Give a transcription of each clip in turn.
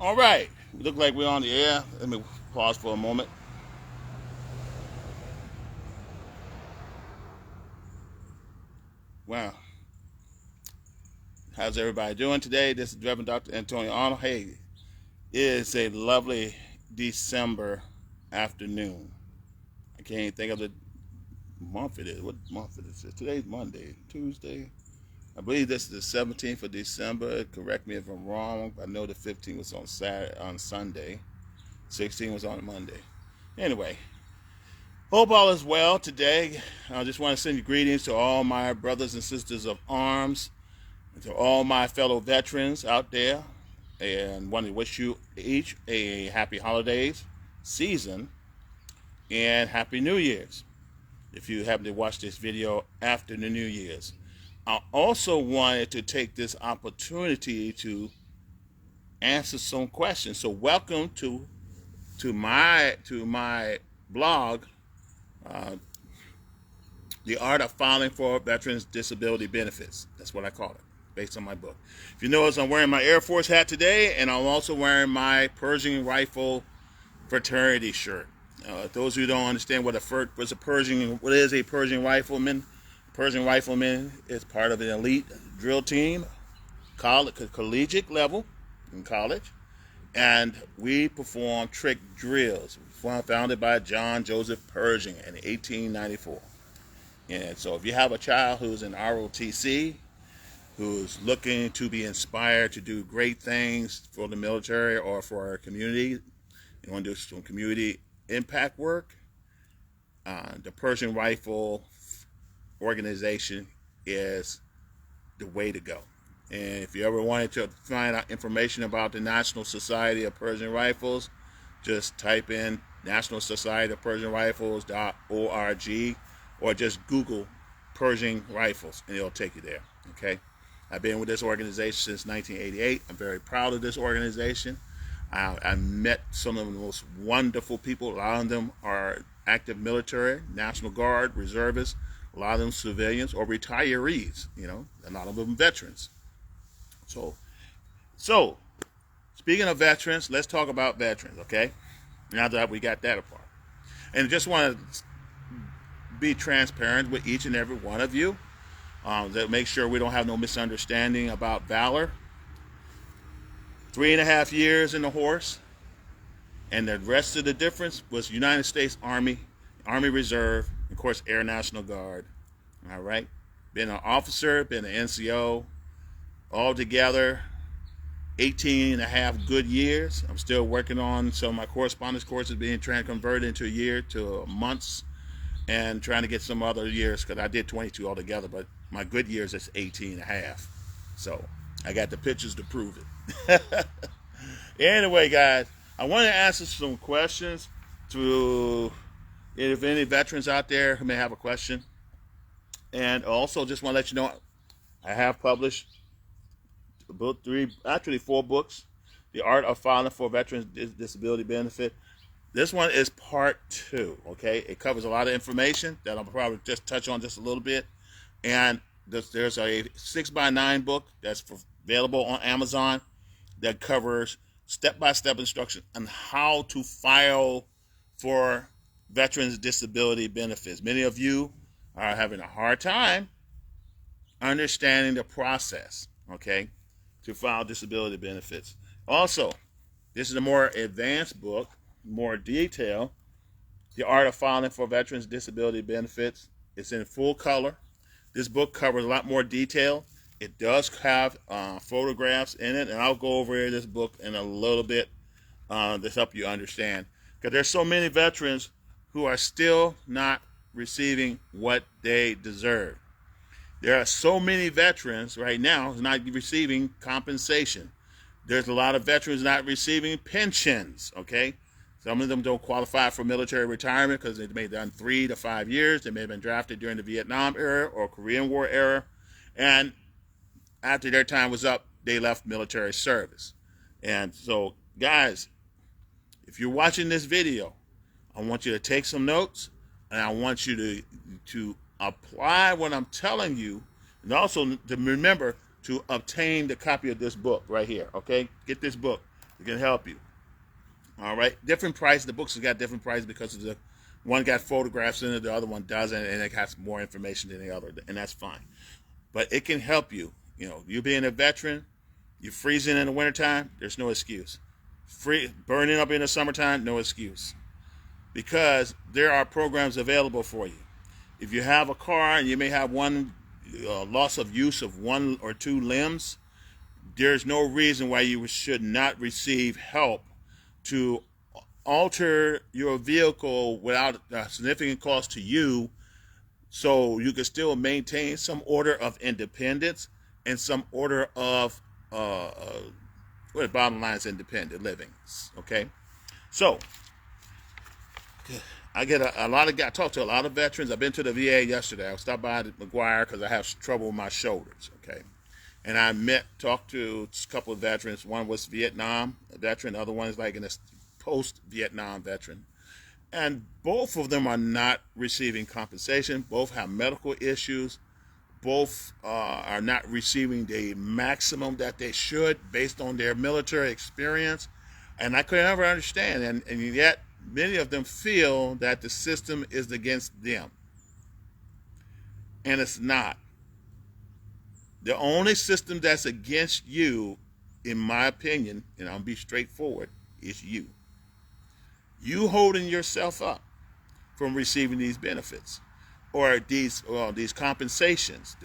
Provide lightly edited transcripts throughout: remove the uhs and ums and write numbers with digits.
All right, we look like we're on the air. Let me pause for a moment. Wow, how's everybody doing today? This is Reverend Dr. Antonio Arnold. Hey, it is a lovely December afternoon. I can't even think of the month it is. What month it is? Today's Monday, Tuesday. I believe this is the 17th of December. Correct me if I'm wrong. I know the 15th was on Sunday. 16th was on Monday. Anyway, hope all is well today. I just want to send you greetings to all my brothers and sisters of arms, and to all my fellow veterans out there, and want to wish you each a happy holidays season and happy New Year's if you happen to watch this video after the New Year's. I also wanted to take this opportunity to answer some questions. So welcome to my blog, uh, The Art of Filing for Veterans Disability Benefits. That's what I call it, based on my book. If you notice, I'm wearing my Air Force hat today, and I'm also wearing my Pershing Rifle fraternity shirt. Those who don't understand what is a Pershing rifleman, Pershing rifleman is part of an elite drill team, collegiate level in college, and we perform trick drills founded by John Joseph Pershing in 1894. And so if you have a child who's in ROTC, who's looking to be inspired to do great things for the military or for our community, you want to do some community impact work, the Pershing Rifle organization is the way to go. And if you ever wanted to find out information about the National Society of Pershing Rifles, just type in National Society of Pershing Rifles.org, or just Google Pershing Rifles and it'll take you there. Okay, I've been with this organization since 1988. I'm very proud of this organization. I met some of the most wonderful people. A lot of them are active military, National Guard, reservists, a lot of them civilians or retirees, a lot of them veterans. So speaking of veterans, let's talk about veterans, okay? Now that we got that apart. And just want to be transparent with each and every one of you, that make sure we don't have no misunderstanding about valor. 3.5 years in the horse, and the rest of the difference was United States Army, Army Reserve, of course, Air National Guard. All right, been an officer, been an NCO, all together 18.5 good years. I'm still working on some of my correspondence courses being converted into a year to months, and trying to get some other years, because I did 22 altogether, but my good years is 18.5. So I got the pictures to prove it. Anyway, guys, I want to answer some questions to, if any veterans out there who may have a question. And also just want to let you know, I have published four books. The Art of Filing for Veterans Disability Benefit. This one is part 2, okay? It covers a lot of information that I'll probably just touch on just a little bit. And there's a 6x9 book that's available on Amazon that covers step-by-step instruction on how to file for veterans disability benefits. Many of you are having a hard time understanding the process, okay, to file disability benefits. Also, this is a more advanced book, more detail. The Art of Filing for Veterans Disability Benefits. It's in full color. This book covers a lot more detail. It does have photographs in it, and I'll go over this book in a little bit to help you understand. Because there's so many veterans who are still not receiving what they deserve. There are so many veterans right now not receiving compensation. There's a lot of veterans not receiving pensions, okay? Some of them don't qualify for military retirement because they may have done 3 to 5 years. They may have been drafted during the Vietnam era or Korean War era. And after their time was up, they left military service. And so, guys, if you're watching this video, I want you to take some notes, and I want you to apply what I'm telling you, and also to remember to obtain the copy of this book right here, okay? Get this book. It can help you. All right, different price. The books have got different prices because of the one got photographs in it, the other one doesn't, and it has more information than the other, and that's fine. But it can help you. You know, you being a veteran, you're freezing in the wintertime, there's no excuse. Burning up in the summertime, no excuse. Because there are programs available for you. If you have a car and you may have one loss of use of one or two limbs, there's no reason why you should not receive help to alter your vehicle without a significant cost to you, so you can still maintain some order of independence and some order of well, the bottom line is independent living. Okay, so I get a lot of guys. I talked to a lot of veterans. I've been to the VA yesterday. I stopped by at McGuire because I have trouble with my shoulders. Okay, and I talked to a couple of veterans. One was Vietnam veteran. The other one is like in a post-Vietnam veteran. And both of them are not receiving compensation. Both have medical issues. Both are not receiving the maximum that they should based on their military experience. And I could never understand. And yet many of them feel that the system is against them. And it's not. The only system that's against you, in my opinion, and I'll be straightforward, is you. You holding yourself up from receiving these benefits or these compensations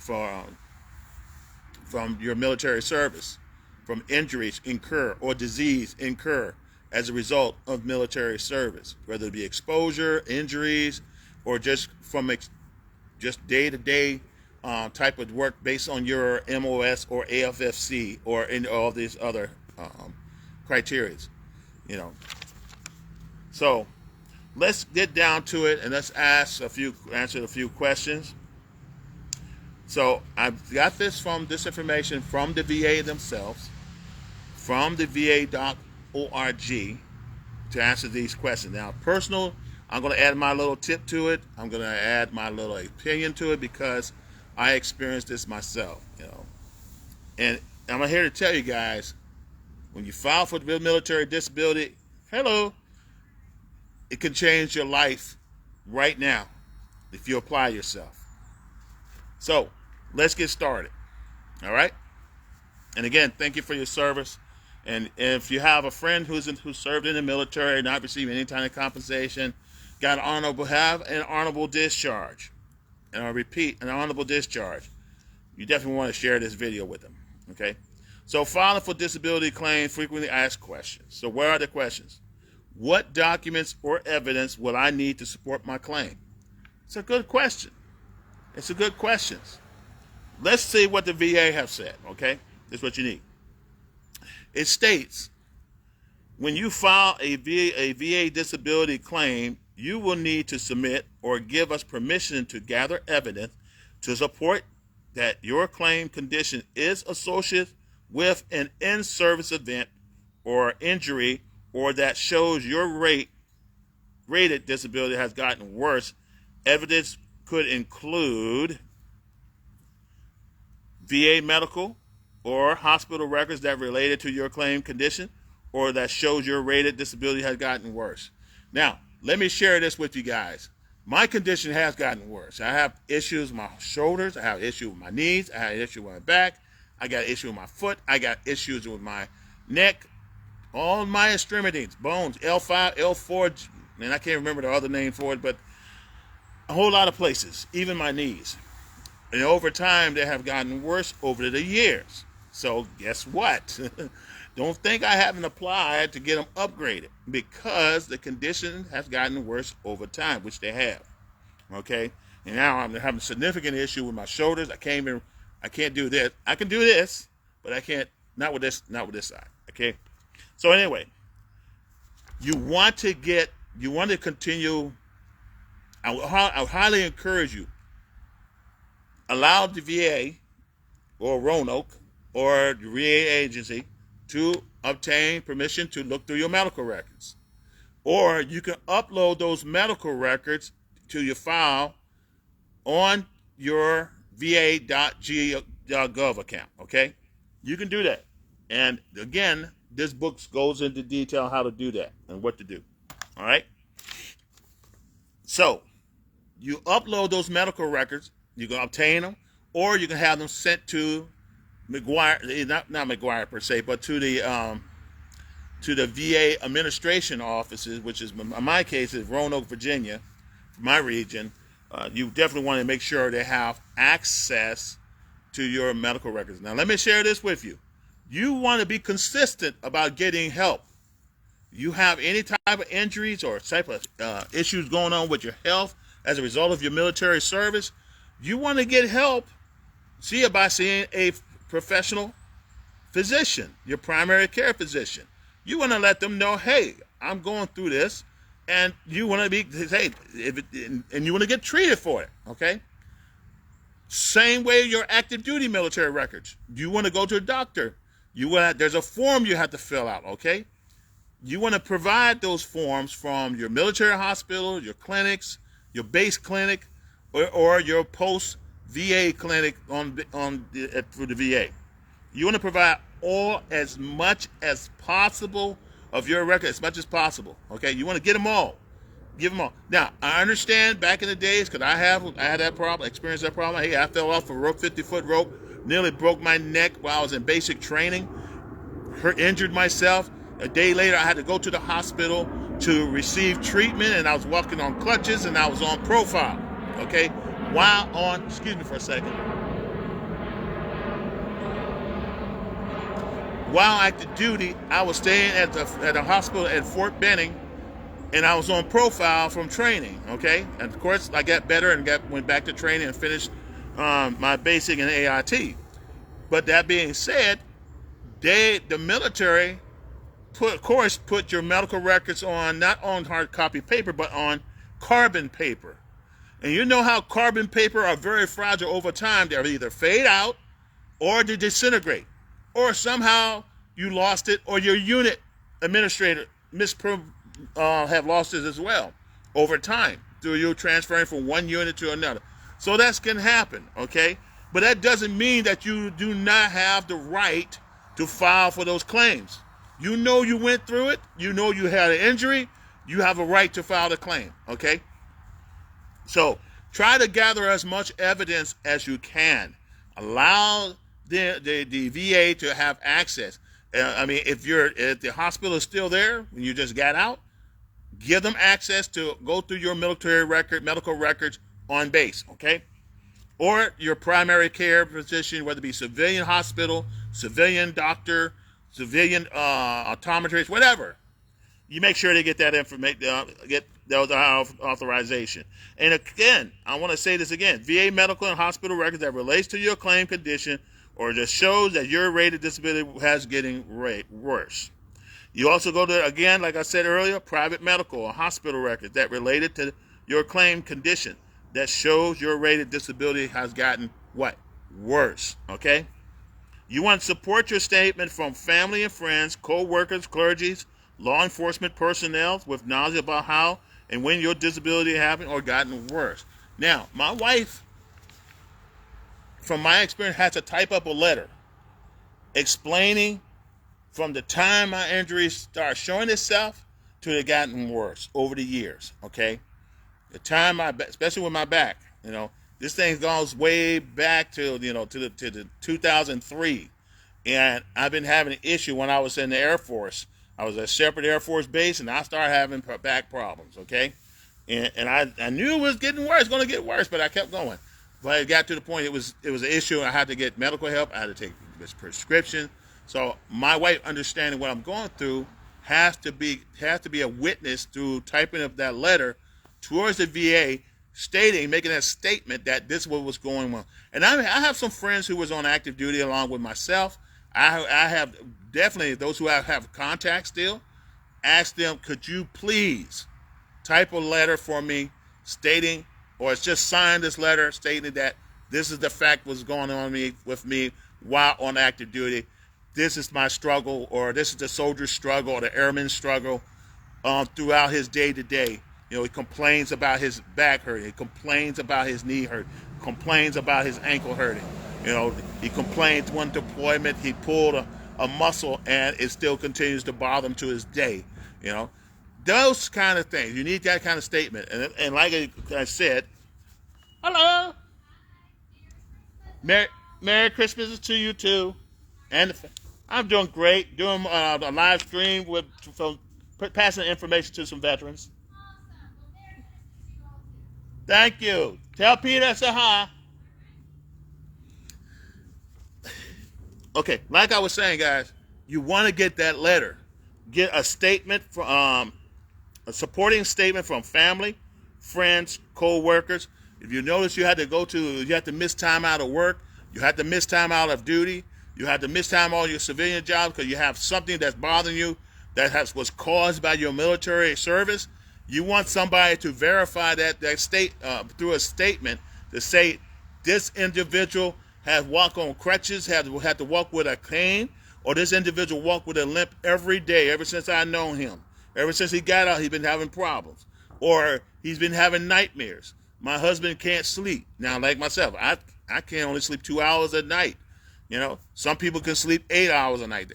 from your military service, from injuries incur or disease incur as a result of military service, whether it be exposure, injuries, or just from just day-to-day type of work based on your MOS or AFFC or in all these other criteria, you know. So let's get down to it and let's answer a few questions. So I've got this information from the VA themselves, from the va.org, to answer these questions. Now, personal, I'm going to add my little tip to it. I'm going to add my little opinion to it because I experienced this myself, you know. And I'm here to tell you guys, when you file for the military disability, it can change your life right now if you apply yourself. So let's get started. All right. And again, thank you for your service. And if you have a friend who served in the military, not receiving any kind of compensation, have an honorable discharge. And I'll repeat, an honorable discharge. You definitely want to share this video with them. Okay. So filing for disability claim, frequently asked questions. So where are the questions? What documents or evidence will I need to support my claim? It's a good question. It's a good question. Let's see what the VA have said, okay? This is what you need. It states, when you file a VA disability claim, you will need to submit or give us permission to gather evidence to support that your claim condition is associated with an in-service event or injury, or that shows your rated disability has gotten worse. Evidence could include VA medical or hospital records that related to your claim condition, or that shows your rated disability has gotten worse. Now, let me share this with you guys. My condition has gotten worse. I have issues with my shoulders. I have issues with my knees. I have issues with my back. I got issues with my foot. I got issues with my neck. All my extremities, bones, L5, L4, and I can't remember the other name for it, but a whole lot of places, even my knees. And over time, they have gotten worse over the years. So guess what? Don't think I haven't applied to get them upgraded, because the condition has gotten worse over time, which they have. Okay? And now I'm having a significant issue with my shoulders. I can't do this. I can do this, but I can't, not with this side. Okay? So anyway, you want to continue. I highly encourage you. Allow the VA or Roanoke or the VA agency to obtain permission to look through your medical records. Or you can upload those medical records to your file on your va.gov account, okay? You can do that. And again, this book goes into detail how to do that and what to do. All right. So you upload those medical records. You can obtain them, or you can have them sent to McGuire, not McGuire per se, but to the VA administration offices, which is in my case is Roanoke, Virginia, my region. You definitely want to make sure they have access to your medical records. Now, let me share this with you. You want to be consistent about getting help. You have any type of injuries or type of issues going on with your health as a result of your military service, you want to get help. See it by seeing a professional physician, your primary care physician. You want to let them know, hey, I'm going through this, and you want to be, hey, and you want to get treated for it, okay? Same way your active duty military records. You want to go to a doctor. There's a form you have to fill out, okay? You want to provide those forms from your military hospital, your clinics, your base clinic, or your post-VA clinic through the VA. You want to provide as much as possible of your record, as much as possible, okay? You want to get them all. Give them all. Now, I understand back in the days, because I had that problem, experienced that problem. Hey, I fell off a 50-foot rope, nearly broke my neck while I was in basic training, injured myself. A day later, I had to go to the hospital to receive treatment, and I was walking on crutches, and I was on profile, okay? Excuse me for a second. While active duty, I was staying at the hospital at Fort Benning, and I was on profile from training, okay? And of course, I got better and went back to training and finished my basic and AIT. But that being said, the military put your medical records on, not on hard copy paper, but on carbon paper. And you know how carbon paper are very fragile over time. They'll either fade out or they disintegrate. Or somehow you lost it, or your unit administrator have lost it as well over time through you transferring from one unit to another. So that can happen, okay? But that doesn't mean that you do not have the right to file for those claims. You know you went through it. You know you had an injury. You have a right to file the claim, okay? So try to gather as much evidence as you can. Allow the VA to have access. If the hospital is still there when you just got out, give them access to go through your medical records on base, okay? Or your primary care physician, whether it be civilian hospital, civilian doctor, civilian optometrist, whatever. You make sure they get that information, get those authorization. And again, I want to say this again: VA medical and hospital records that relates to your claim condition or just shows that your rated disability has getting worse. You also go to, again, like I said earlier, private medical or hospital records that related to your claim condition that shows your rated disability has gotten what? Worse, okay? You want to support your statement from family and friends, co-workers, clergies, law enforcement personnel with knowledge about how and when your disability happened or gotten worse. Now, my wife, from my experience, had to type up a letter explaining from the time my injuries started showing itself to it gotten worse over the years, okay? The time especially with my back, this thing goes way back to the 2003. And I've been having an issue when I was in the Air Force. I was at Shepherd Air Force Base, and I started having back problems, okay? And I knew it was getting worse, going to get worse, but I kept going. But it got to the point it was an issue. I had to get medical help. I had to take this prescription. So my wife understanding what I'm going through has to be a witness through typing up that letter towards the VA, making that statement that this is what was going on. And I have some friends who was on active duty along with myself. I have definitely those who have contacts still. Ask them, could you please type a letter for me stating, or it's just sign this letter stating that this is the fact what's going on with me while on active duty. This is my struggle, or this is the soldier's struggle, or the airman's struggle throughout his day-to-day. He complains about his back hurting. He complains about his knee hurt. Complains about his ankle hurting. He complains one deployment he pulled a muscle and it still continues to bother him to his day. You know, those kind of things. You need that kind of statement. And like I said, hello, Merry Christmas to you too. And I'm doing great. Doing a live stream with passing information to some veterans. Thank you. Tell Peter I said hi. Okay, like I was saying, guys, you want to get that letter. Get a statement from a supporting statement from family, friends, co-workers. If you notice you had to miss time out of work, you had to miss time out of duty, you had to miss time on your civilian job because you have something that's bothering you that was caused by your military service. You want somebody to verify that state through a statement to say this individual has walked on crutches, had to walk with a cane, or this individual walked with a limp every day ever since I've known him. Ever since he got out, he's been having problems. Or he's been having nightmares. My husband can't sleep. Now, like myself, I can only sleep 2 hours a night. You know, some people can sleep 8 hours a night.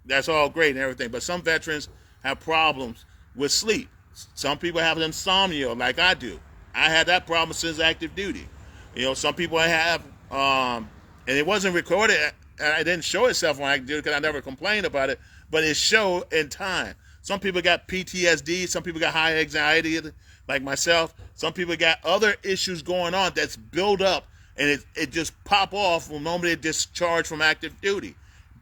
That's all great and everything. But some veterans have problems with sleep. Some people have insomnia like I do. I had that problem since active duty. You know, some people have, and it wasn't recorded. I didn't show itself on active duty because I never complained about it, but it showed in time. Some people got PTSD. Some people got high anxiety, like myself. Some people got other issues going on that's built up, and it just pop off when nobody discharged from active duty.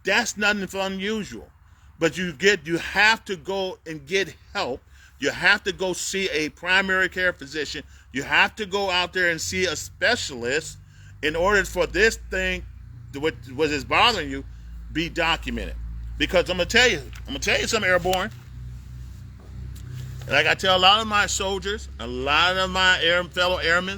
That's nothing unusual. But you have to go and get help. You have to go see a primary care physician. You have to go out there and see a specialist in order for this thing, what is bothering you, be documented. Because I'm gonna tell you something, Airborne. Like I tell a lot of my soldiers, a lot of my fellow airmen,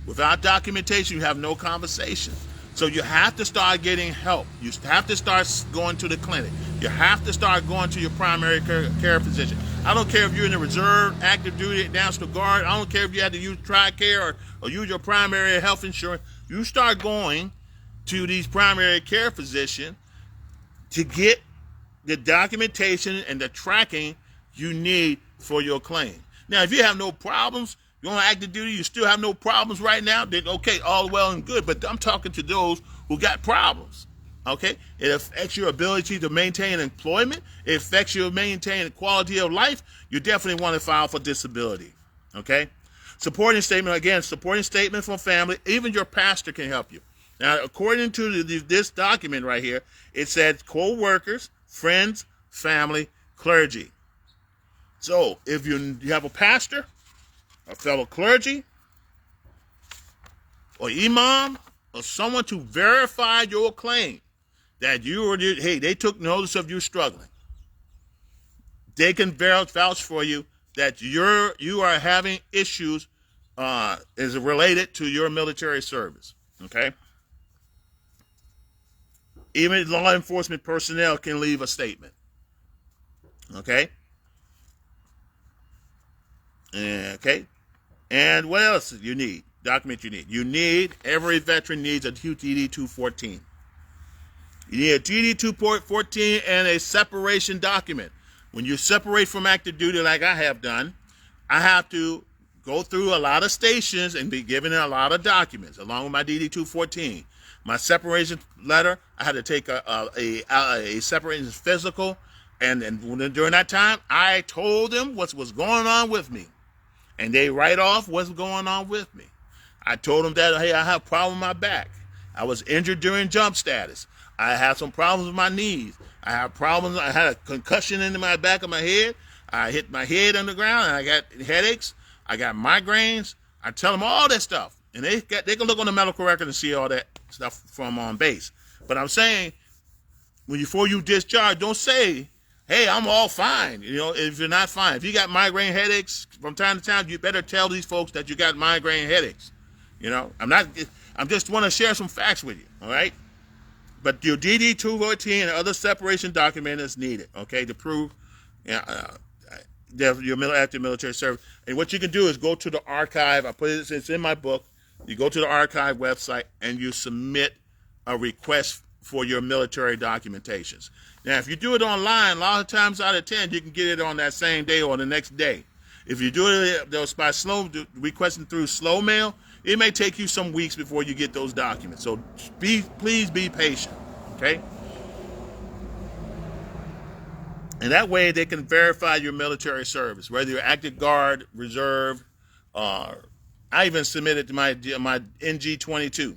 without documentation, you have no conversation. So you have to start getting help. You have to start going to the clinic. You have to start going to your primary care physician. I don't care if you're in the reserve, active duty, National Guard. I don't care if you had to use TRICARE or use your primary health insurance. You start going to these primary care physicians to get the documentation and the tracking you need for your claim. Now, if you have no problems, you're on active duty, you still have no problems right now, then okay, all well and good. But I'm talking to those who got problems. Okay? It affects your ability to maintain employment. It affects your maintaining quality of life. You definitely want to file for disability. Okay? Supporting statement from family. Even your pastor can help you. Now, according to this document right here, it says co-workers, friends, family, clergy. So, if you have a pastor, a fellow clergy, or imam, or someone to verify your claim that they took notice of you struggling. They can vouch for you that you are having issues is related to your military service. Okay? Even law enforcement personnel can leave a statement. Okay? Okay? And what else you need? Document you need. Every veteran needs a DD 214. You need a DD 214 and a separation document. When you separate from active duty like I have done, I have to go through a lot of stations and be given a lot of documents along with my DD 214. My separation letter, I had to take a separation physical, and during that time, I told them what was going on with me. And they write off what's going on with me. I told them that, hey, I have a problem with my back. I was injured during jump status. I have some problems with my knees. I have problems. I had a concussion in my back of my head. I hit my head on the ground, and I got headaches. I got migraines. I tell them all that stuff. And they can look on the medical record and see all that stuff from on base. But I'm saying, before you discharge, don't say, hey, I'm all fine. You know, if you're not fine. If you got migraine headaches from time to time, you better tell these folks that you got migraine headaches. You know, I'm just want to share some facts with you, all right? But your DD 214 and other separation document is needed, okay, to prove your active military service. And what you can do is go to the archive. I put it, it's in my book. You go to the archive website and you submit a request for your military documentations. Now, if you do it online, a lot of times out of 10, you can get it on that same day or the next day. If you do it by requesting through slow mail, it may take you some weeks before you get those documents. So please be patient, okay? And that way they can verify your military service, whether you're active guard, reserve. I even submitted to my NG-22,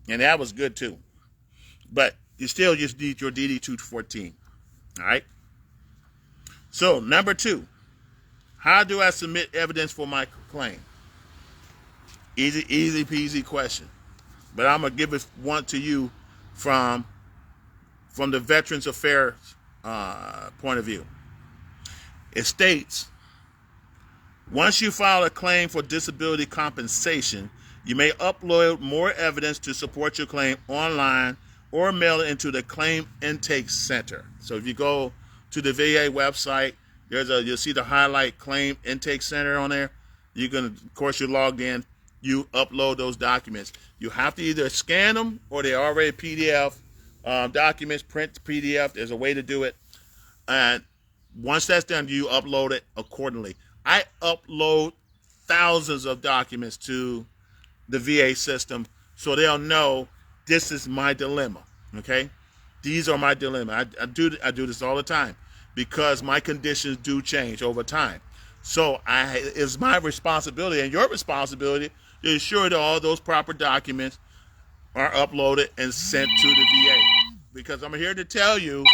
and that was good too. But you still just need your DD-214, all right? So number 2, how do I submit evidence for my claim? Easy peasy question. But I'm going to give it one to you from the Veterans Affairs point of view. It states, once you file a claim for disability compensation, you may upload more evidence to support your claim online or mail it into the Claim Intake Center. So if you go to the VA website, you'll see the highlight Claim Intake Center on there. You can, of course, you're logged in. You upload those documents. You have to either scan them or they're already PDF documents, print PDF. There's a way to do it. And once that's done, you upload it accordingly. I upload thousands of documents to the VA system so they'll know this is my dilemma, okay? These are my dilemma. I do this all the time because my conditions do change over time. So it's my responsibility and your responsibility to ensure that all those proper documents are uploaded and sent to the VA. Because I'm here to tell you,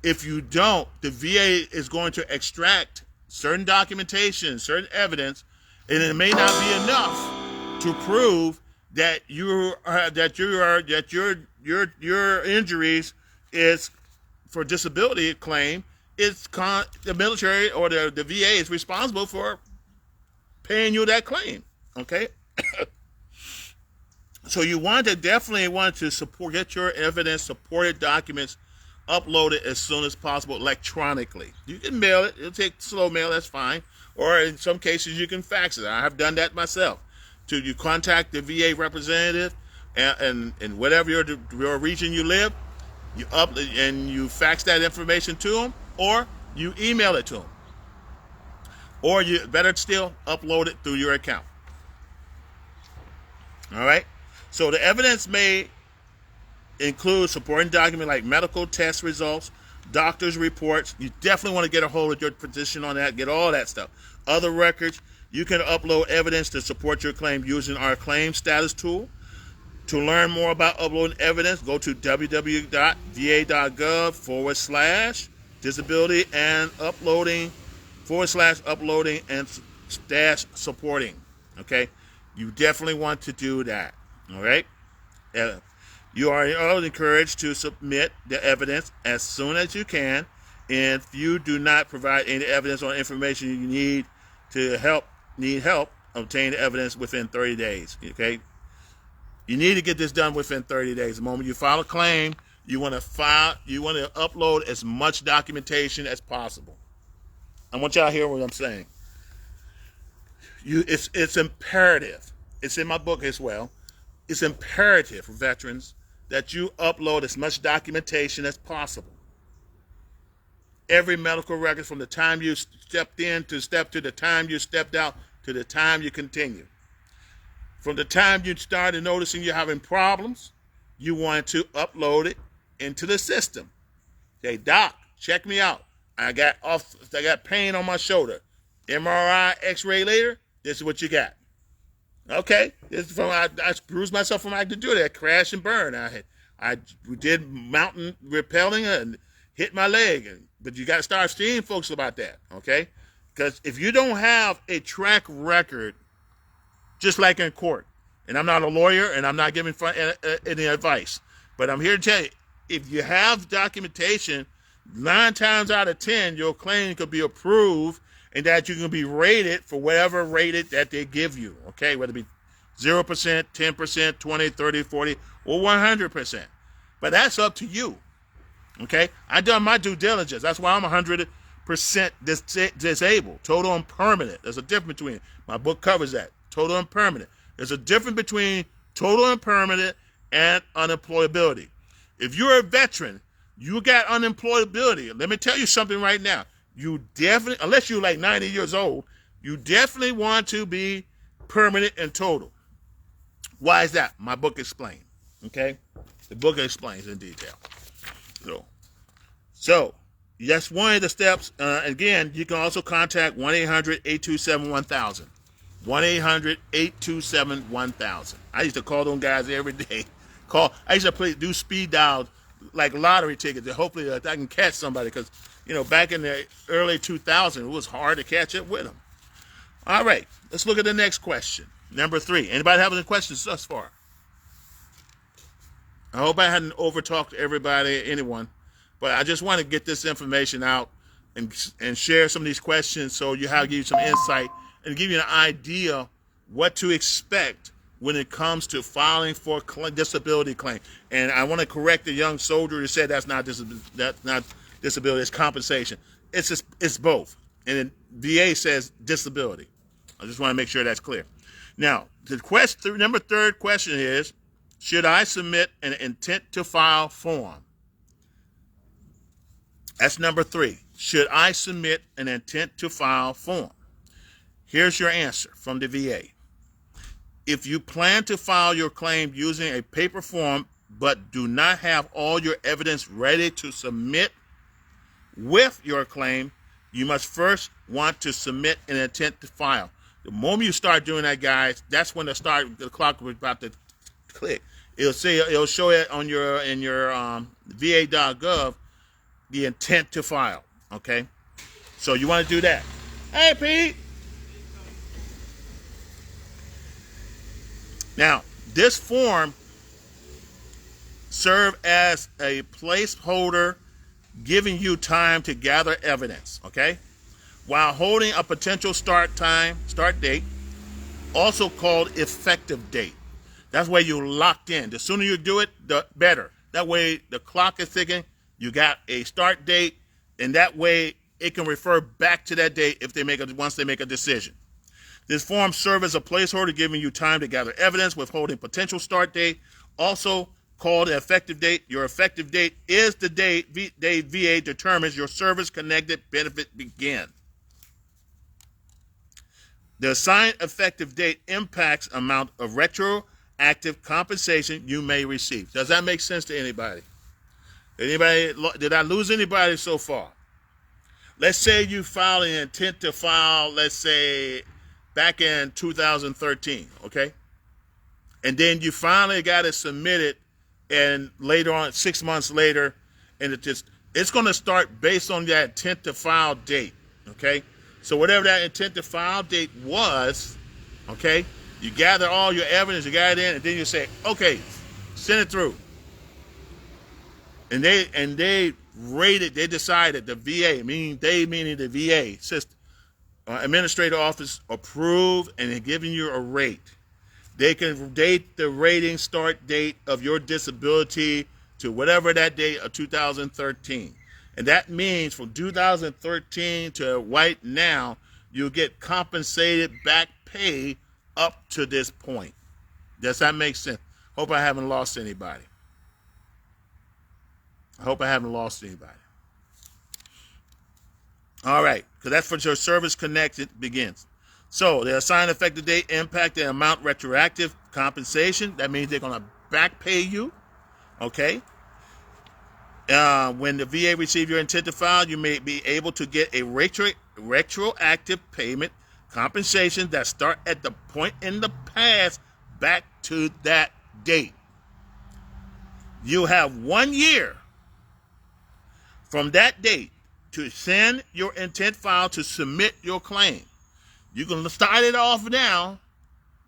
if you don't, the VA is going to extract certain documentation, certain evidence, and it may not be enough to prove that your injuries is for disability claim. It's the military or the VA is responsible for paying you that claim. Okay. So you definitely want to get your evidence, supported documents uploaded as soon as possible electronically. You can mail it. It'll take slow mail. That's fine. Or in some cases, you can fax it. I have done that myself. You contact the VA representative and whatever your region you live, you fax that information to them, or you email it to them. Or you better still upload it through your account. All right? So the evidence may include supporting documents like medical test results, doctor's reports. You definitely want to get a hold of your physician on that, get all that stuff. Other records. You can upload evidence to support your claim using our claim status tool. To learn more about uploading evidence, go to www.va.gov/disability and uploading /uploading and /supporting. Okay? You definitely want to do that. All right? You are encouraged to submit the evidence as soon as you can. And if you do not provide any evidence or information you need help obtain the evidence within 30 days. Okay? You need to get this done within 30 days. The moment you file a claim, you want to upload as much documentation as possible. I want y'all to hear what I'm saying. It's imperative. It's in my book as well. It's imperative for veterans that you upload as much documentation as possible. Every medical record from the time you stepped in to the time you stepped out to the time you continue. From the time you started noticing you're having problems, you want to upload it into the system. Say, doc, check me out. I got pain on my shoulder. MRI, X-ray later. This is what you got. Okay, this is I bruised myself from active duty. I crash and burn. I did mountain rappelling and hit my leg. But you got to start seeing folks about that. Okay, because if you don't have a track record, just like in court, and I'm not a lawyer and I'm not giving any advice, but I'm here to tell you, if you have documentation, 9 times out of 10, your claim could be approved and that you can be rated for whatever rated that they give you, okay? Whether it be 0%, 10%, 20, 30, 40, or 100%. But that's up to you, okay? I done my due diligence. That's why I'm 100% disabled, total and permanent. There's a difference between, my book covers that, total and permanent. There's a difference between total and permanent and unemployability. If you're a veteran, you got unemployability. Let me tell you something right now. You definitely, unless you're like 90 years old, you definitely want to be permanent and total. Why is that? My book explains. Okay? The book explains in detail. So that's one of the steps. Again, you can also contact 1-800-827-1000. 1-800-827-1000. I used to call those guys every day. I used to do speed dial like lottery tickets, and hopefully I can catch somebody, because back in the early 2000s, it was hard to catch up with them. All right, let's look at the next question. Number 3. Anybody have any questions thus far? I hope I hadn't over-talked anyone, but I just want to get this information out and share some of these questions so give you some insight and give you an idea what to expect when it comes to filing for disability claim. And I want to correct the young soldier who said that's not disability, it's compensation. It's both. And VA says disability. I just want to make sure that's clear. Now, the number 3 question is, should I submit an intent to file form? That's number 3. Should I submit an intent to file form? Here's your answer from the VA. If you plan to file your claim using a paper form but do not have all your evidence ready to submit with your claim, you must first want to submit an intent to file. The moment you start doing that, guys, that's when the clock was about to click. It'll show it on your va.gov, the intent to file. Okay, so you want to do that. Hey, Pete. Now, this form serves as a placeholder, giving you time to gather evidence, okay? While holding a potential start date, also called effective date. That's where you're locked in. The sooner you do it, the better. That way the clock is ticking, you got a start date, and that way it can refer back to that date once they make a decision. This form serves as a placeholder, giving you time to gather evidence, withholding potential start date, also called an effective date. Your effective date is the date VA determines your service-connected benefit begins. The assigned effective date impacts amount of retroactive compensation you may receive. Does that make sense to anybody? Did I lose anybody so far? Let's say you filed an intent to file, let's say, back in 2013, okay? And then you finally got it submitted, and later on, 6 months later, and it's going to start based on that intent to file date, okay? So whatever that intent to file date was, okay, you gather all your evidence, you got it in, and then you say, okay, send it through. And they rated, they decided, the VA, meaning the VA system, administrative office approved and they're giving you a rate. They can date the rating start date of your disability to whatever that date of 2013. And that means from 2013 to right now, you'll get compensated back pay up to this point. Does that make sense? Hope I haven't lost anybody. All right, because that's for your service connected begins. So the assigned effective date impact the amount retroactive compensation. That means they're going to back pay you. Okay. When the VA receives your intent to file, you may be able to get a retroactive payment compensation that start at the point in the past back to that date. You have 1 year from that date to send your intent file to submit your claim. You can start it off now,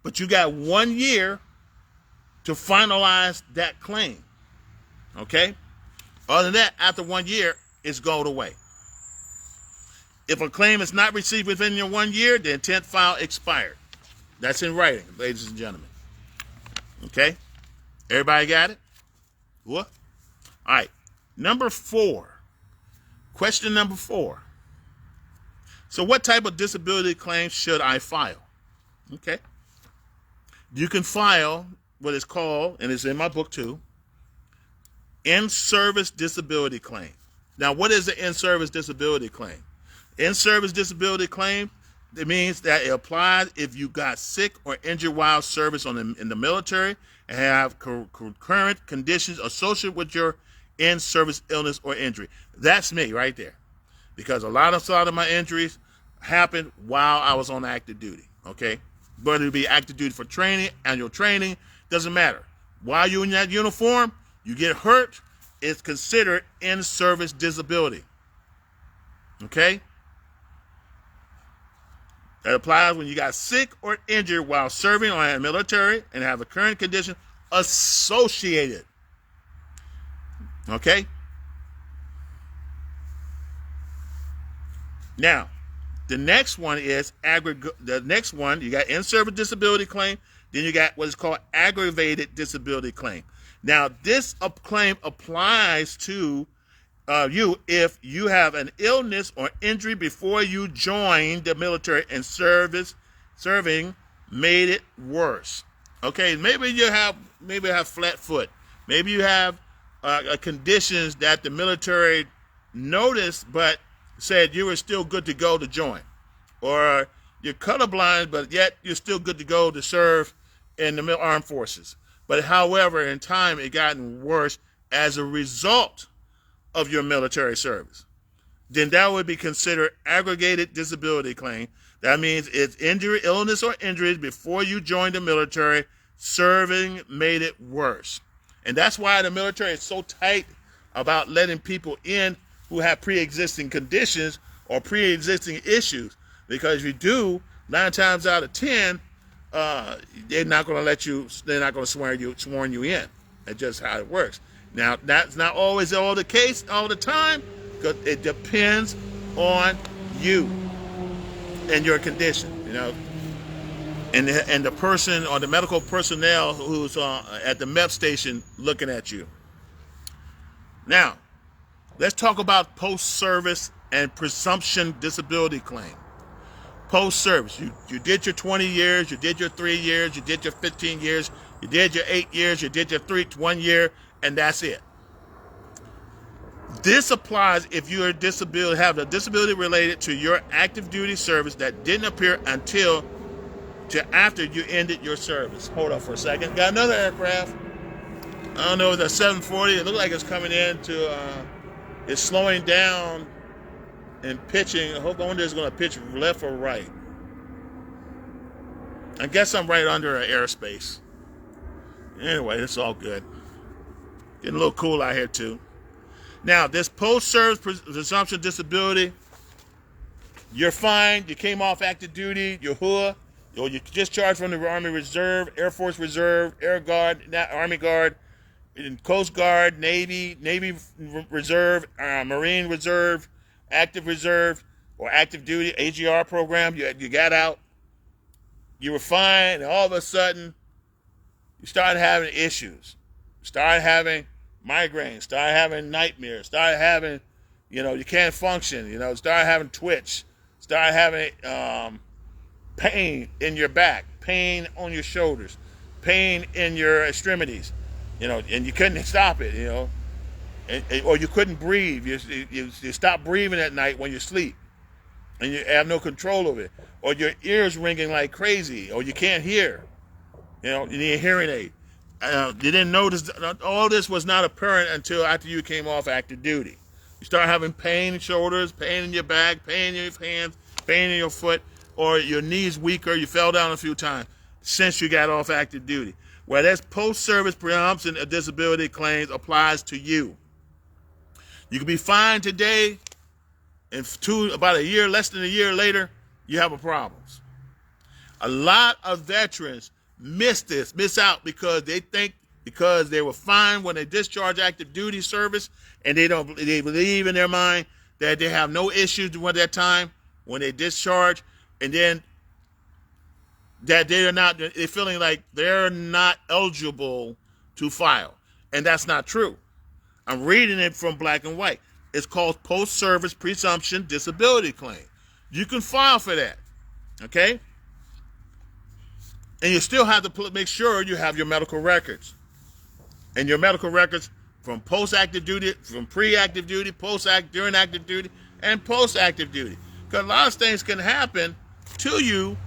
but you got 1 year to finalize that claim. Okay? Other than that, after 1 year, it's going away. If a claim is not received within your 1 year, the intent file expired. That's in writing, ladies and gentlemen. Okay? Everybody got it? What? All right. Number 4. Question number 4. So what type of disability claim should I file? Okay. You can file what is called, and it's in my book too, in-service disability claim. Now, what is an in-service disability claim? In-service disability claim, it means that it applies if you got sick or injured while service in the military and have concurrent conditions associated with your in-service illness or injury. That's me right there, because a lot of my injuries happened while I was on active duty. Okay, but it'll be active duty for training, annual training, doesn't matter. While you're in that uniform, you get hurt, it's considered in-service disability. Okay? That applies when you got sick or injured while serving or in the military and have a current condition associated. Okay? Now, the next one is the next one, you got in-service disability claim, then you got what is called aggravated disability claim. Now, this claim applies to you if you have an illness or injury before you joined the military and serving made it worse. Okay, maybe you have flat foot. Maybe you have conditions that the military noticed but said you were still good to go to join. Or you're colorblind, but yet you're still good to go to serve in the armed forces. But however, in time, it gotten worse as a result of your military service. Then that would be considered aggregated disability claim. That means it's injury, illness, or injuries before you joined the military, serving made it worse. And that's why the military is so tight about letting people in who have pre-existing conditions or pre-existing issues. Because if you do, 9 times out of 10, they're not going to let you. They're not going to sworn you in. That's just how it works. Now, that's not always all the case all the time, because it depends on you and your condition. You know, and the person or the medical personnel who's at the MEP station looking at you. Now, let's talk about post-service and presumption disability claim. Post-service, you did your 20 years, you did your 3 years, you did your 15 years, you did your 8 years, you did your 1 year, and that's it. This applies if you are have a disability related to your active duty service that didn't appear until after you ended your service. Hold on for a second. Got another aircraft. I don't know, it's a 740. It looks like it's coming in it's slowing down and pitching. I wonder if it's going to pitch left or right. I guess I'm right under an airspace. Anyway, it's all good. Getting a little cool out here too. Now, this post-service presumption disability, you're fine. You came off active duty. You're HUA. Or you discharged from the Army Reserve, Air Force Reserve, Air Guard, Army Guard, Coast Guard, Navy Reserve, Marine Reserve, Active Reserve, or Active Duty, AGR program. You got out. You were fine, and all of a sudden, you started having issues. You started having migraines, started having nightmares, started having, you can't function, started having twitch, started having pain in your back, pain on your shoulders, pain in your extremities, and you couldn't stop it, or you couldn't breathe. You stop breathing at night when you sleep, and you have no control of it, or your ears ringing like crazy, or you can't hear, you need a hearing aid. You didn't notice, all this was not apparent until after you came off active duty. You start having pain in shoulders, pain in your back, pain in your hands, pain in your foot, or your knees weaker, you fell down a few times since you got off active duty. Well, that's post-service presumption of disability claims applies to you. You can be fine today, and about a year, less than a year later, you have problems. A lot of veterans miss out because they think because they were fine when they discharge active duty service, and they believe in their mind that they have no issues during that time when they discharge, and then that they're feeling like they're not eligible to file. And that's not true. I'm reading it from black and white. It's called post-service presumption disability claim. You can file for that. Okay? And you still have to make sure you have your medical records. And your medical records from post-active duty, from pre-active duty, post-active, during active duty, and post-active duty. Because a lot of things can happen to you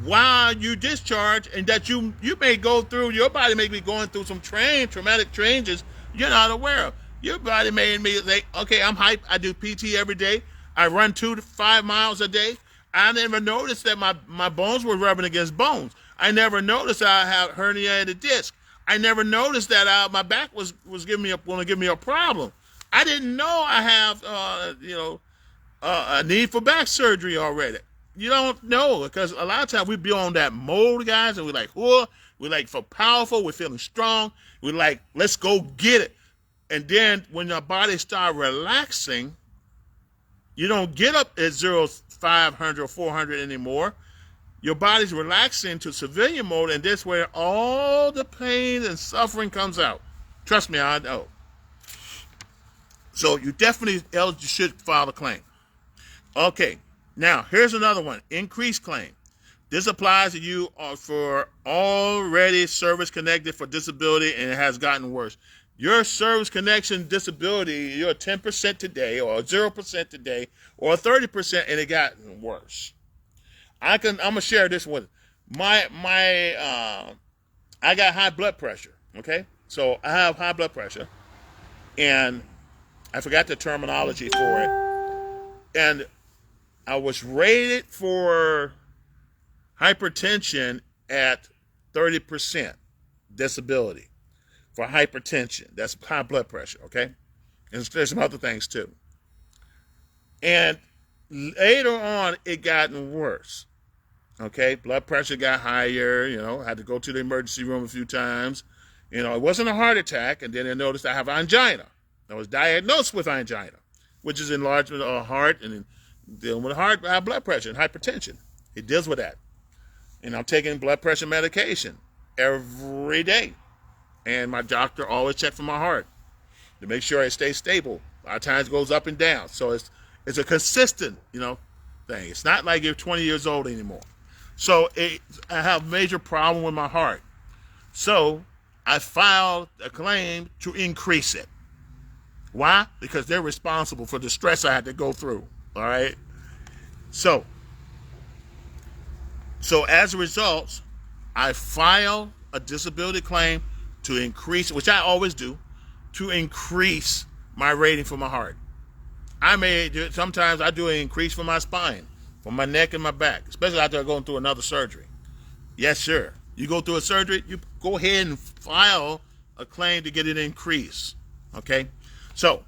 while you discharge, and that you may go through, your body may be going through some traumatic changes you're not aware of. Your body may say, okay, I'm hyped, I do PT every day, I run 2 to 5 miles a day. I never noticed that my bones were rubbing against bones. I never noticed that I had herniated disc. I never noticed that my back was going to give me a problem. I didn't know I have a need for back surgery already. You don't know, because a lot of times we be on that mode, guys, and we're like, whoa, we're like for powerful, we're feeling strong, we're like, let's go get it. And then when your body start relaxing, you don't get up at 500 or 400 anymore. Your body's relaxing to civilian mode, and that's where all the pain and suffering comes out. Trust me, I know. So you definitely should file a claim. Okay, now here's another one, increased claim. This applies to you for already service connected for disability and it has gotten worse. Your service connection disability, you're 10% today or 0% today or 30% and it got worse. I'm gonna share this with I got high blood pressure. Okay, so I have high blood pressure, and I forgot the terminology for it, and I was rated for hypertension at 30% disability for hypertension. That's high blood pressure. Okay, and there's some other things too. And later on, it gotten worse. Okay, blood pressure got higher, had to go to the emergency room a few times. It wasn't a heart attack, and then I noticed I have angina. I was diagnosed with angina, which is enlargement of the heart and dealing with high blood pressure and hypertension. It deals with that. And I'm taking blood pressure medication every day. And my doctor always checks for my heart to make sure it stays stable. A lot of times it goes up and down. So it's a consistent, thing. It's not like you're 20 years old anymore. So I have a major problem with my heart. So I filed a claim to increase it. Why? Because they're responsible for the stress I had to go through. All right. So as a result, I filed a disability claim to increase, which I always do, to increase my rating for my heart. Sometimes I do an increase for my spine, for my neck and my back, especially after going through another surgery. Yes, sir. You go through a surgery, you go ahead and file a claim to get it increased. Okay? So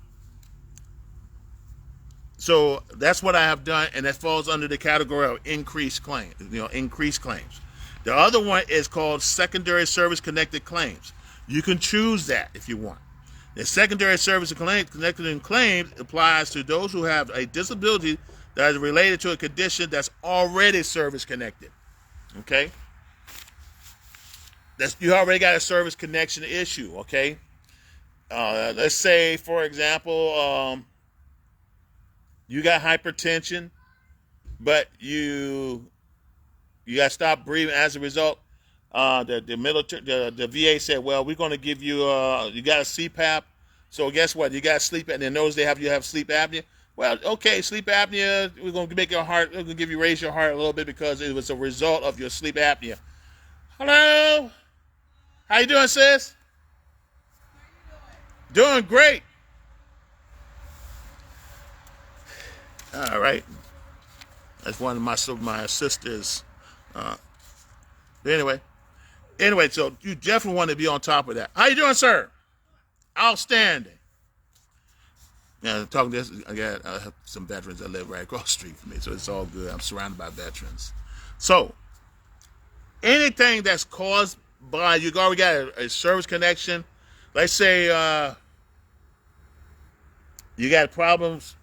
that's what I have done, and that falls under the category of increased claims, increased claims. The other one is called secondary service connected claims. You can choose that if you want. The secondary service connected claims applies to those who have a disability that is related to a condition that's already service connected. Okay? You already got a service connection issue. Okay? Let's say, for example, you got hypertension, but you got to stop breathing as a result. The VA said, well, we're going to give you, you got a CPAP. So guess what? You got sleep, and they notice you have sleep apnea. Well, okay, sleep apnea, we're going to raise your heart a little bit because it was a result of your sleep apnea. Hello? How you doing, sis? Doing great. All right. That's one of my sisters. Anyway, so you definitely want to be on top of that. How you doing, sir? Outstanding. Yeah, talking to this, I have some veterans that live right across the street from me, so it's all good. I'm surrounded by veterans. So, anything that's caused by, you already got a service connection. Let's say you got problems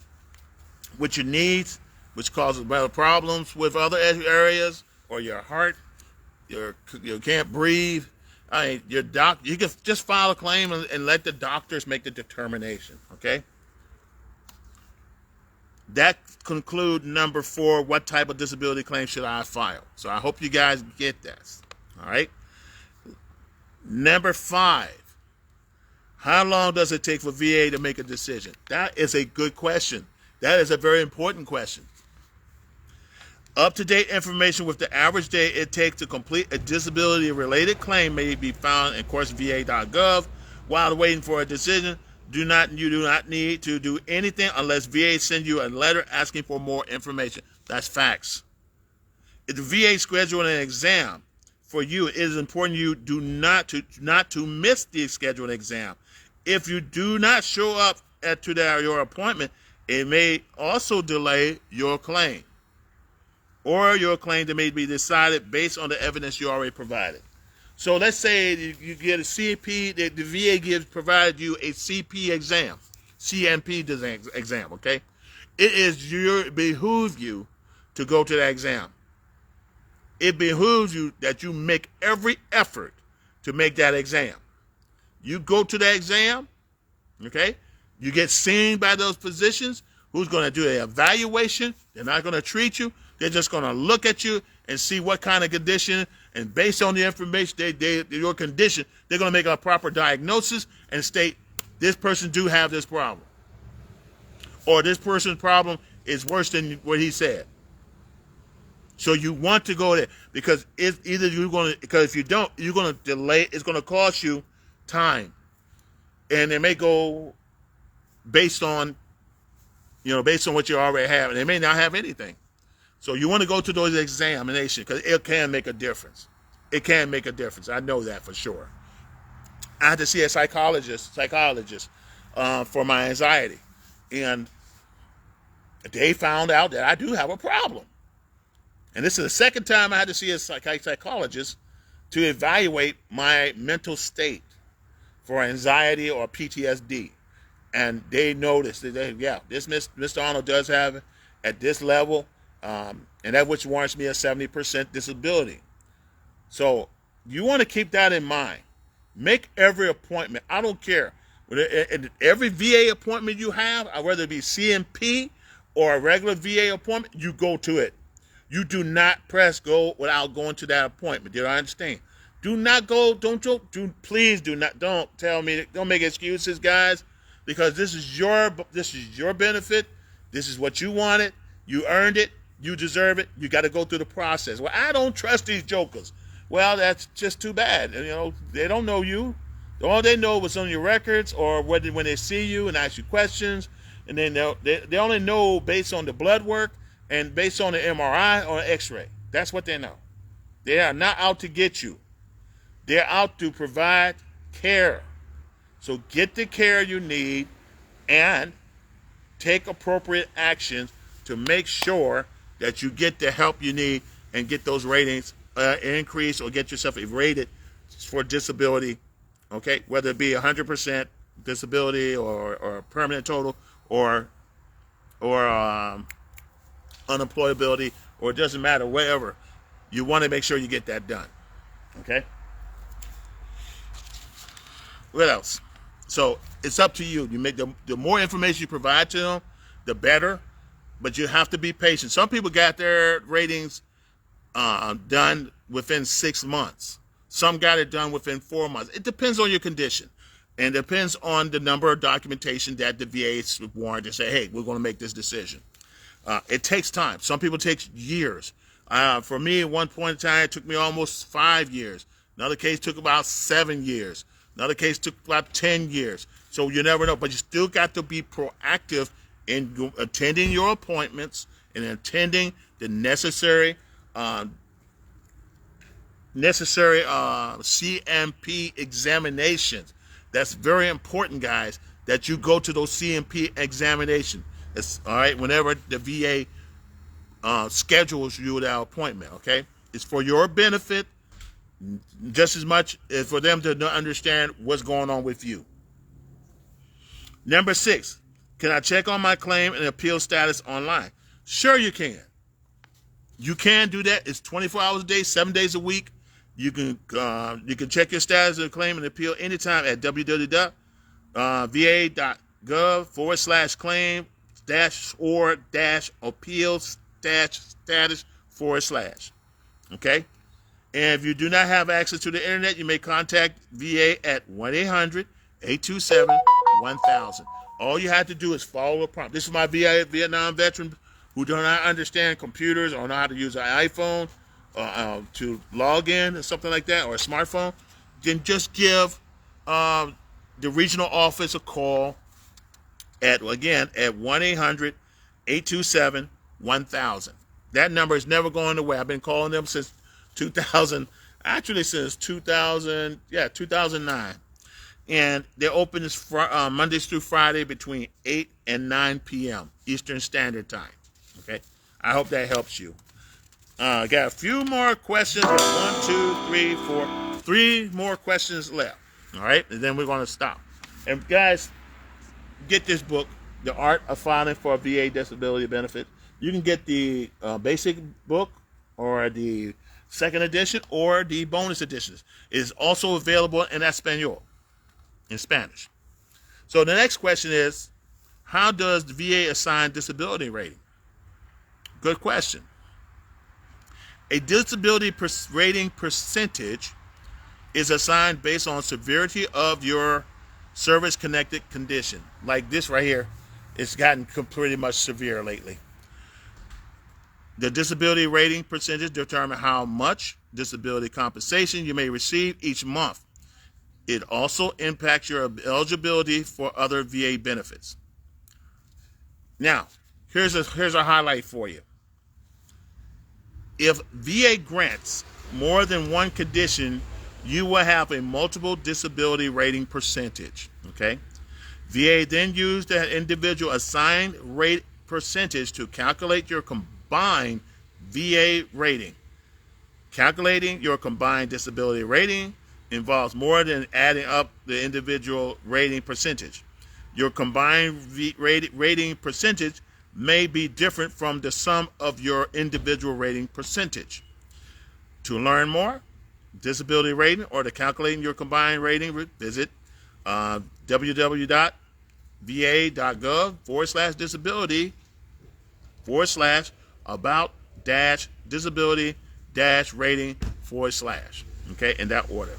with your needs, which causes problems with other areas, or your heart, you can't breathe. You can just file a claim and let the doctors make the determination, okay? That concludes number 4, what type of disability claim should I file? So I hope you guys get this, All right. Number 5, how long does it take for VA to make a decision? That is a good question. That is a very important question. Up-to-date information with the average day it takes to complete a disability-related claim may be found in va.gov. While waiting for a decision, you do not need to do anything unless VA sends you a letter asking for more information. That's facts. If the VA schedules an exam for you, it is important you do not to miss the scheduled exam. If you do not show up to your appointment, it may also delay your claim, or your claim that may be decided based on the evidence you already provided. So let's say you get a CP, the VA provided you a CP exam, CMP exam, okay? It behooves you to go to that exam. It behooves you that you make every effort to make that exam. You go to that exam, okay? You get seen by those physicians who's going to do an evaluation. They're not going to treat you. They're just going to look at you and see what kind of condition, and based on the information, your condition, they're going to make a proper diagnosis and state, this person do have this problem. Or this person's problem is worse than what he said. So you want to go there, because because if you don't, you're going to delay, it's going to cost you time. And they may go based on what you already have, and they may not have anything. So you want to go to those examinations, because it can make a difference. It can make a difference. I know that for sure. I had to see a psychologist for my anxiety, and they found out that I do have a problem. And this is the second time I had to see a psychologist to evaluate my mental state for anxiety or PTSD. And they noticed that, this Mr. Arnold does have it at this level, and that which warrants me a 70% disability. So you want to keep that in mind. Make every appointment. I don't care. Every VA appointment you have, whether it be CMP or a regular VA appointment, you go to it. You do not press go without going to that appointment. Did I understand? Do not go. Please do not. Don't tell me. Don't make excuses, guys, because this is your benefit. This is what you wanted. You earned it. You deserve it. You got to go through the process. Well, I don't trust these jokers. Well, that's just too bad. They don't know you. All they know was on your records, or when they see you and ask you questions, and then they only know based on the blood work and based on the MRI or X-ray. That's what they know. They are not out to get you. They're out to provide care. So get the care you need and take appropriate actions to make sure that you get the help you need and get those ratings increased, or get yourself rated for disability, okay? Whether it be 100% disability or permanent total or unemployability, or it doesn't matter, whatever. You want to make sure you get that done, okay? What else? So it's up to you. You make the more information you provide to them, the better, but you have to be patient. Some people got their ratings done within 6 months. Some got it done within 4 months. It depends on your condition, and depends on the number of documentation that the VA warrant to say, hey, we're going to make this decision. It takes time. Some people take years. For me, at one point in time, it took me almost 5 years. Another case took about 7 years. Another case took about 10 years. So you never know. But you still got to be proactive in attending your appointments and attending the necessary CMP examinations. That's very important, guys, that you go to those CMP examinations. It's all right whenever the VA schedules you that appointment, okay? It's for your benefit just as much as for them to understand what's going on with you. Number 6, can I check on my claim and appeal status online? Sure you can. You can do that. It's 24 hours a day, 7 days a week. You can check your status of the claim and appeal anytime at www.va.gov/claim-or-appeals-status/. Okay? And if you do not have access to the internet, you may contact VA at 1-800-827-1000. All you have to do is follow a prompt. This is my Vietnam veteran who do not understand computers or know how to use an iPhone to log in or something like that, or a smartphone. Then just give the regional office a call at 1-800-827-1000. That number is never going away. I've been calling them since 2009. And they're open Mondays through Friday between 8 and 9 p.m. Eastern Standard Time. Okay? I hope that helps you. Got a few more questions. 1, 2, 3, 4. 3 more questions left. All right? And then we're going to stop. And guys, get this book, The Art of Filing for a VA Disability Benefit. You can get the basic book or the second edition or the bonus editions. It is also available in Espanol, in Spanish. So the next question is, how does the VA assign disability rating? Good question. A disability rating percentage is assigned based on severity of your service-connected condition. Like this right here, it's gotten pretty much severe lately. The disability rating percentage determines how much disability compensation you may receive each month. It also impacts your eligibility for other VA benefits. Now, here's a highlight for you. If VA grants more than one condition, you will have a multiple disability rating percentage. Okay? VA then used the individual assigned rate percentage to calculate your combined VA rating. Calculating your combined disability rating involves more than adding up the individual rating percentage. Your combined rating percentage may be different from the sum of your individual rating percentage. To learn more, disability rating, or to calculating your combined rating, visit www.va.gov/about-disability-rating/. Okay, in that order.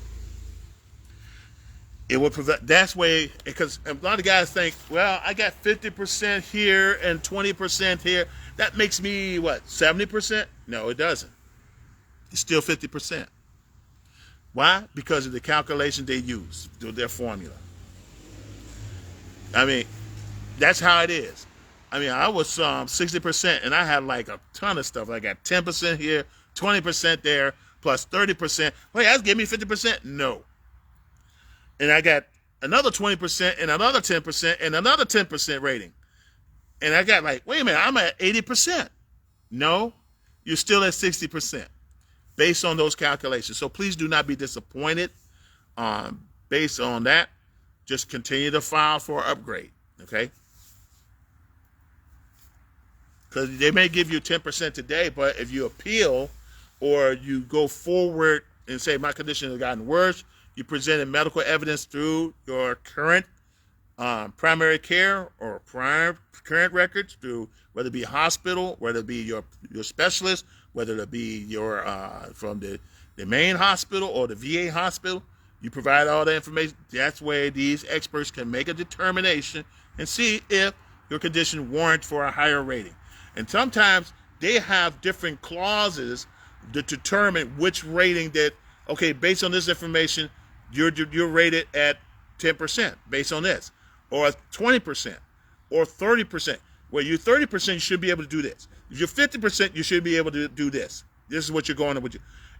It will prevent, that's way, because a lot of guys think, well, I got 50% here and 20% here. That makes me, what, 70%? No, it doesn't. It's still 50%. Why? Because of the calculation they use, their formula. I mean, that's how it is. I mean, I was 60%, and I had like a ton of stuff. I got 10% here, 20% there, plus 30%. Wait, that's giving me 50%? No. And I got another 20% and another 10% and another 10% rating. And I got like, wait a minute, I'm at 80%. No, you're still at 60% based on those calculations. So please do not be disappointed based on that. Just continue to file for upgrade, okay? Because they may give you 10% today, but if you appeal or you go forward and say my condition has gotten worse, you presented medical evidence through your current primary care or current records, through whether it be hospital, whether it be your specialist, whether it be your from the main hospital or the VA hospital. You provide all the information. That's where these experts can make a determination and see if your condition warrants for a higher rating. And sometimes they have different clauses to determine which rating that, okay, based on this information, you're rated at 10% based on this, or 20%, or 30%. Well, you're 30%, you should be able to do this. If you're 50%, you should be able to do this. This is what you're going to do.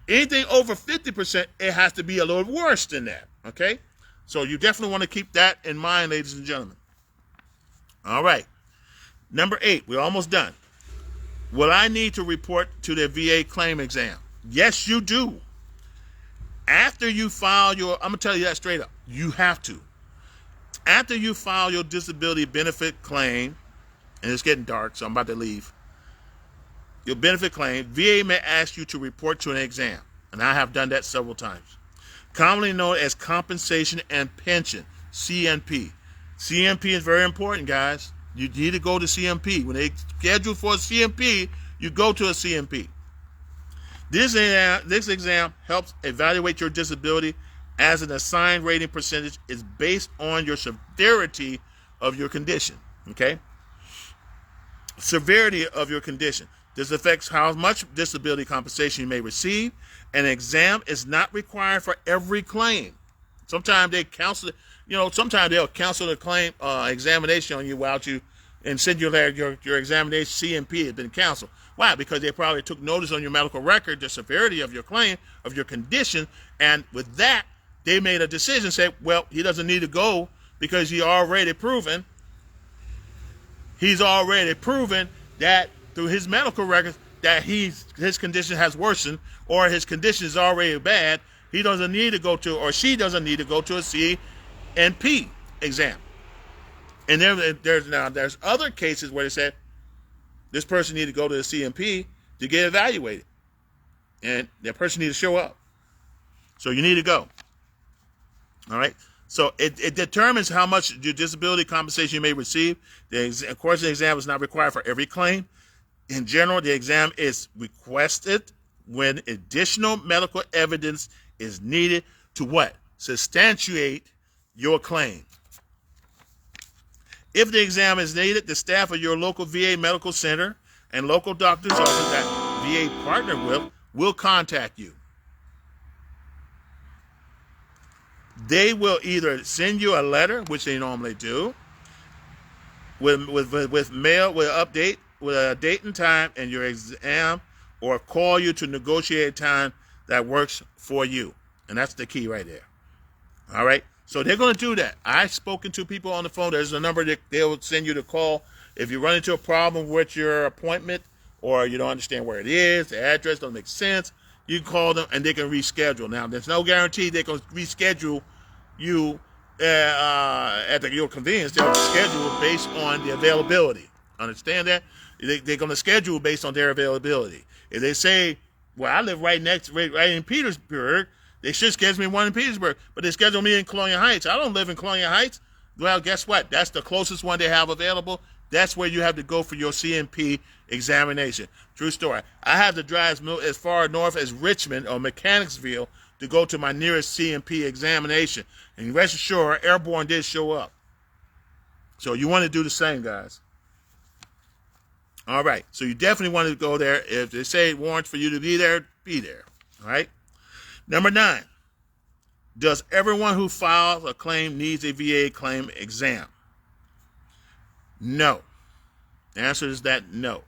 Anything over 50%, it has to be a little worse than that, okay? So you definitely want to keep that in mind, ladies and gentlemen. All right. Number 8, we're almost done. Will I need to report to the VA claim exam? Yes, you do. After you file your, I'm going to tell you that straight up. You have to. After you file your disability benefit claim, and it's getting dark, so I'm about to leave. Your benefit claim, VA may ask you to report to an exam. And I have done that several times. Commonly known as compensation and pension, CNP. CNP is very important, guys. You need to go to CNP. When they schedule for a CNP, you go to a CNP. This exam helps evaluate your disability, as an assigned rating percentage is based on your severity of your condition. Okay? Severity of your condition. This affects how much disability compensation you may receive. An exam is not required for every claim. Sometimes they cancel, sometimes they'll cancel the claim examination on you while you and send you your examination CMP has been canceled. Why? Because they probably took notice on your medical record, the severity of your claim, of your condition, and with that, they made a decision, say, well, he doesn't need to go because he's already proven that through his medical records that his condition has worsened or his condition is already bad. He doesn't need to go to, or she doesn't need to go to a CMP exam. And there's other cases where they said this person needs to go to the CMP to get evaluated, and that person needs to show up. So you need to go. All right. So it determines how much disability compensation you may receive. Of course, the exam is not required for every claim. In general, the exam is requested when additional medical evidence is needed to what? Substantiate your claim. If the exam is needed, the staff of your local VA medical center and local doctor's office that VA partner with will contact you. They will either send you a letter, which they normally do, with mail, with update, with a date and time and your exam, or call you to negotiate a time that works for you. And that's the key right there. All right? So they're going to do that. I've spoken to people on the phone. There's a number that they'll send you to call. If you run into a problem with your appointment or you don't understand where it is, the address doesn't make sense, you can call them and they can reschedule. Now, there's no guarantee they can reschedule you at your convenience. They'll schedule based on the availability. Understand that? They're going to schedule based on their availability. If they say, well, I live right in Petersburg, they should schedule me one in Petersburg, but they schedule me in Colonial Heights. I don't live in Colonial Heights. Well, guess what? That's the closest one they have available. That's where you have to go for your CMP examination. True story. I have to drive as far north as Richmond or Mechanicsville to go to my nearest CMP examination. And rest assured, Airborne did show up. So you want to do the same, guys. All right. So you definitely want to go there. If they say it warrants for you to be there, be there. All right. Number 9. Does everyone who files a claim needs a VA claim exam? No. The answer is that no.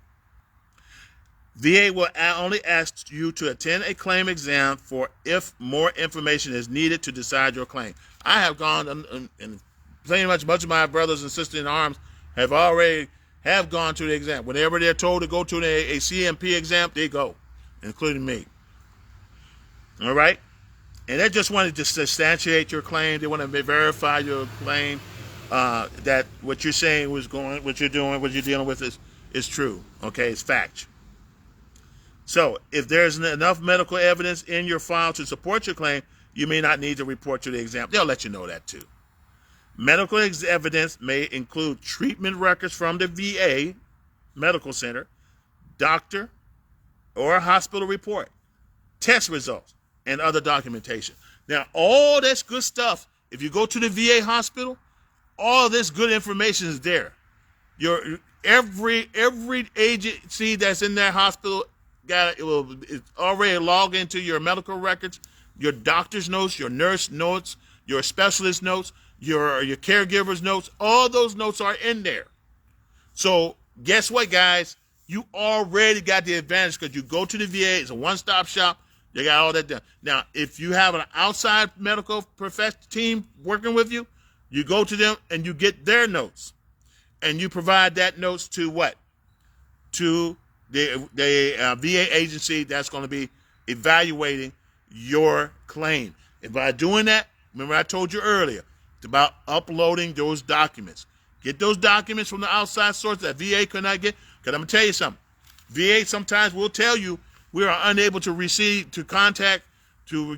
VA will only ask you to attend a claim exam for if more information is needed to decide your claim. I have gone, and pretty much of my brothers and sisters in arms have gone to the exam. Whenever they're told to go to a CMP exam, they go, including me. All right? And they just wanted to substantiate your claim. They want to verify your claim, that what you're saying what you're doing, what you're dealing with is true. Okay? It's fact. So, if there's enough medical evidence in your file to support your claim, you may not need to report to the exam. They'll let you know that too. Medical evidence may include treatment records from the VA medical center, doctor, or a hospital report, test results, and other documentation. Now, all this good stuff, if you go to the VA hospital, all this good information is there. Every agency that's in that hospital it's already logged into your medical records, your doctor's notes, your nurse notes, your specialist notes, your caregiver's notes. All those notes are in there. So guess what, guys? You already got the advantage because you go to the VA. It's a one-stop shop. They got all that done. Now, if you have an outside medical professional team working with you, you go to them and you get their notes. And you provide that notes to what? To the VA agency that's going to be evaluating your claim. And by doing that, remember I told you earlier, it's about uploading those documents. Get those documents from the outside source that VA could not get. Because I'm going to tell you something. VA sometimes will tell you we are unable to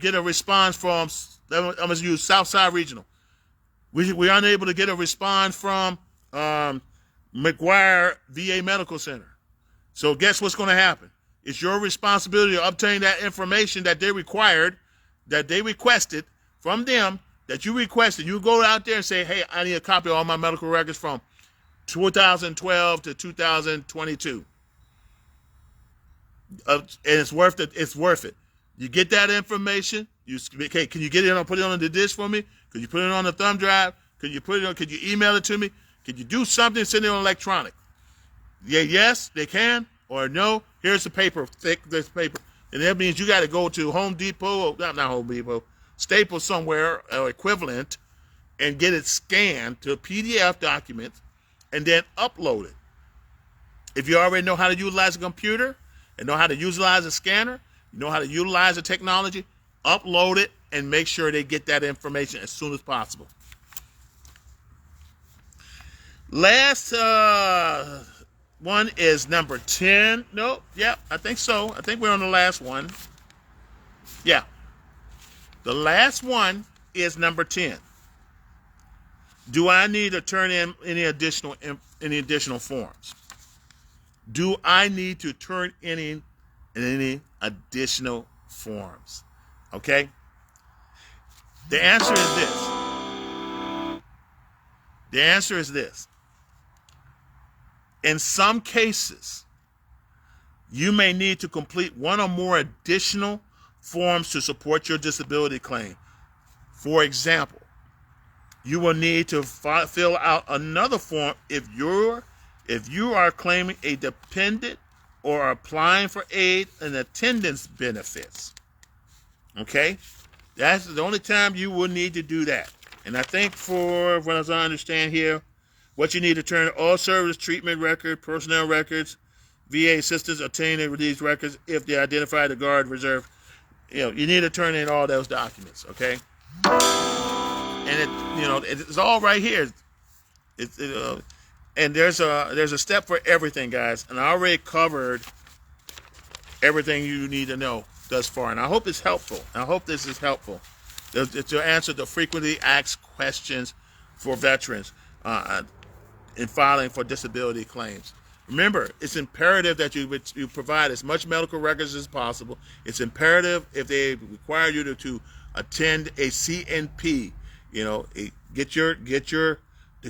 get a response from, I'm going to use Southside Regional. We're unable to get a response from McGuire VA Medical Center. So guess what's going to happen? It's your responsibility to obtain that information that they required, that they requested from them, that you requested. You go out there and say, hey, I need a copy of all my medical records from 2012 to 2022. And it's worth it. It's worth it. You get that information. Okay, can you get it on, put it on the disk for me? Could you put it on the thumb drive? Could you put it on, could you email it to me? Could you do something, send it on electronic? Yeah, yes, they can, or no, here's the paper, this paper. And that means you got to go to Home Depot, or not Home Depot, Staples somewhere or equivalent, and get it scanned to a PDF document, and then upload it. If you already know how to utilize a computer and know how to utilize a scanner, you know how to utilize the technology, upload it and make sure they get that information as soon as possible. Last one is number 10. Nope. Yeah, I think so. I think we're on the last one. Yeah. The last one is number 10. Do I need to turn in any additional forms? Do I need to turn in any additional forms? Okay? The answer is this. The answer is this. In some cases, you may need to complete one or more additional forms to support your disability claim. For example, you will need to fill out another form if you are claiming a dependent or applying for aid and attendance benefits. Okay? That's the only time you will need to do that. And I think for what I understand here, what you need to turn all service treatment record, personnel records, VA assistance obtain these records if they identify the guard reserve. You need to turn in all those documents, okay? And it's all right here. And there's a step for everything, guys. And I already covered everything you need to know thus far. And I hope it's helpful. I hope this is helpful. To answer the frequently asked questions for veterans in filing for disability claims. Remember, it's imperative that you provide as much medical records as possible. It's imperative if they require you to attend a CNP, to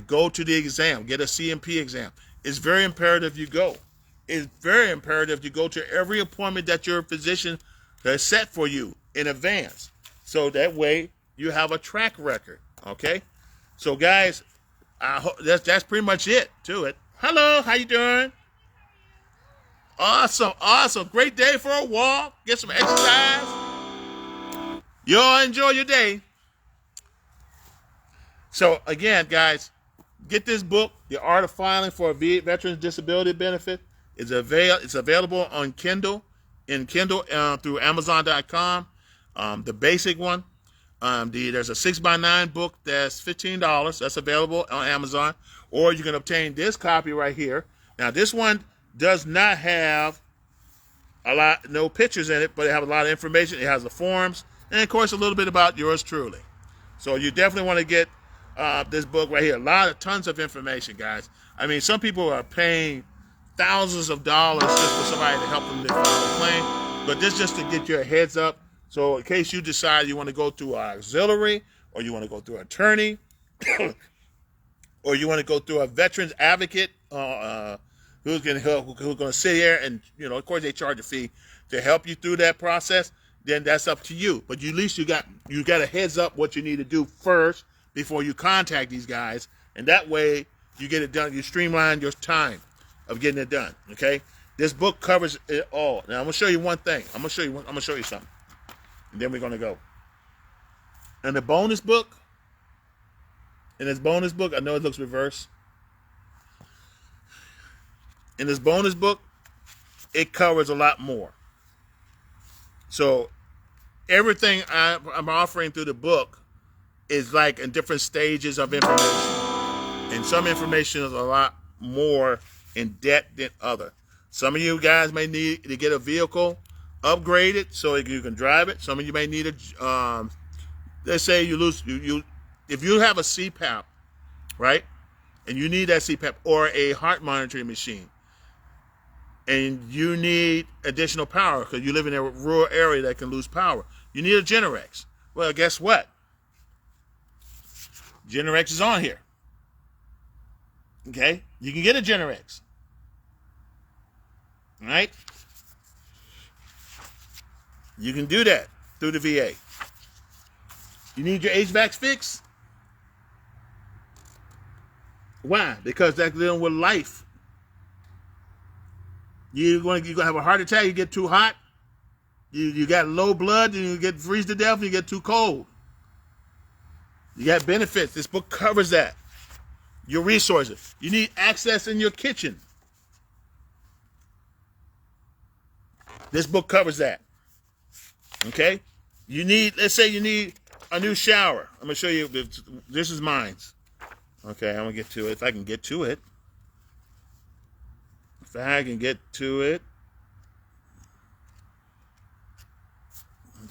go to the exam, get a CNP exam. It's very imperative you go. It's very imperative you go to every appointment that your physician has set for you in advance. So that way you have a track record, okay? So guys, that's pretty much it to it. Hello, how you doing? Awesome. Great day for a walk. Get some exercise. You all enjoy your day. So again, guys, get this book, The Art of Filing for a Veteran's Disability Benefit. It's available on Kindle, through Amazon.com. The basic one. There's a 6x9 book that's $15. That's available on Amazon. Or you can obtain this copy right here. Now, this one does not have no pictures in it, but it has a lot of information. It has the forms, and of course, a little bit about yours truly. So you definitely want to get this book right here. Tons of information, guys. I mean, some people are paying thousands of dollars just for somebody to help them to file a claim, but this just to get your heads up. So in case you decide you want to go through an auxiliary, or you want to go through an attorney, or you want to go through a veterans advocate who's going to sit here and, of course they charge a fee to help you through that process, then that's up to you. But at least you got a heads up what you need to do first before you contact these guys, and that way you get it done. You streamline your time of getting it done. Okay, this book covers it all. Now I'm gonna show you one thing. I'm gonna show you something, and then we're gonna go. And the bonus book. In this bonus book, I know it looks reverse. In this bonus book, it covers a lot more. So everything I'm offering through the book is like in different stages of information. And some information is a lot more in depth than other. Some of you guys may need to get a vehicle upgraded so you can drive it. Some of you may need let's say if you have a CPAP, right? And you need that CPAP or a heart monitoring machine. and you need additional power because you live in a rural area that can lose power. You need a Generex. Well, guess what? Generex is on here. Okay? You can get a Generex. All right? You can do that through the VA. You need your HVAC fixed? Why? Because that's dealing with life. You're going to have a heart attack, you get too hot, you got low blood, and you get freeze to death, and you get too cold. You got benefits. This book covers that. Your resources. You need access in your kitchen. This book covers that. Okay? Let's say you need a new shower. I'm going to show you, this is mine. Okay, I'm going to get to it. If I can get to it. If I can get to it.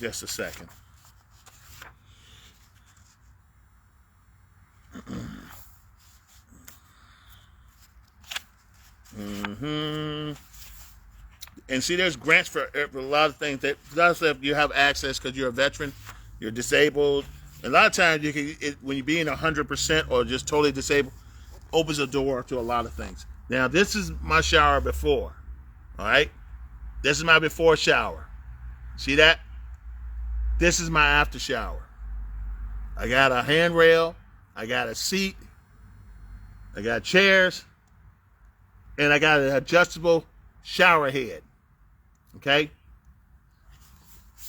Just a second. And see, there's grants for a lot of things. A lot of stuff you have access because you're a veteran, you're disabled. A lot of times, when you're being 100% or just totally disabled, opens a door to a lot of things. Now, this is my shower before. All right? This is my before shower. See that? This is my after shower. I got a handrail. I got a seat. I got chairs. And I got an adjustable shower head. Okay?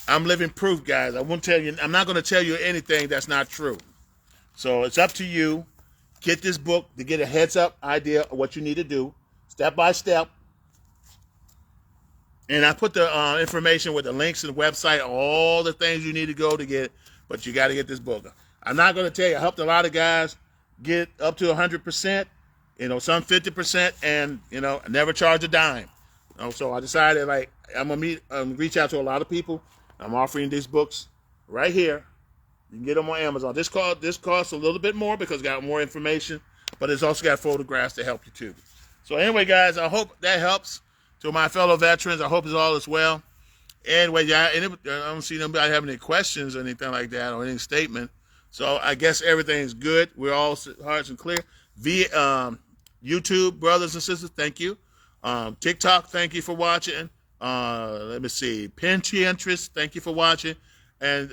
I'm living proof, guys. I'm not going to tell you anything that's not true. So it's up to you. Get this book to get a heads up idea of what you need to do, step by step. And I put the information with the links to the website, all the things you need to go to get it, but you got to get this book. I'm not going to tell you. I helped a lot of guys get up to 100%, some 50%, and, I never charge a dime. So I decided, I'm going to reach out to a lot of people. I'm offering these books right here. You can get them on Amazon. This costs a little bit more because it's got more information, but it's also got photographs to help you too. So anyway, guys, I hope that helps. To my fellow veterans, I hope it's all is well. Anyway, I don't see nobody having any questions or anything like that or any statement. So I guess everything's good. We're all hearts and clear. Via YouTube, brothers and sisters, thank you. TikTok, thank you for watching. Let me see. Pinterest, thank you for watching. And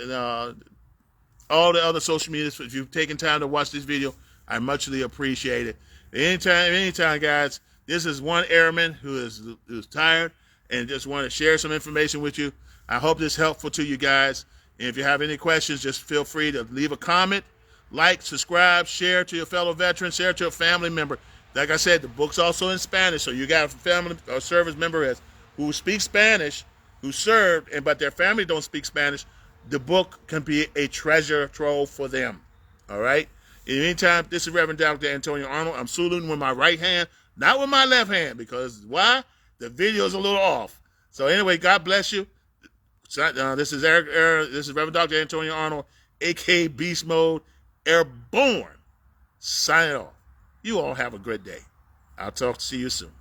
all the other social media, if you've taken time to watch this video, I muchly appreciate it. Anytime, guys. This is one airman who's tired and just want to share some information with you. I hope this is helpful to you guys. And if you have any questions, just feel free to leave a comment, like, subscribe, share to your fellow veterans, share to a family member. Like I said, the book's also in Spanish, so you got a family or service member who speaks Spanish, who served, but their family don't speak Spanish. The book can be a treasure trove for them. All right? In the meantime, this is Reverend Dr. Antonio Arnold. I'm saluting with my right hand, not with my left hand, because why? The video is a little off. So anyway, God bless you. This is this is Reverend Dr. Antonio Arnold, a.k.a. Beast Mode, Airborne, signing off. You all have a great day. I'll see you soon.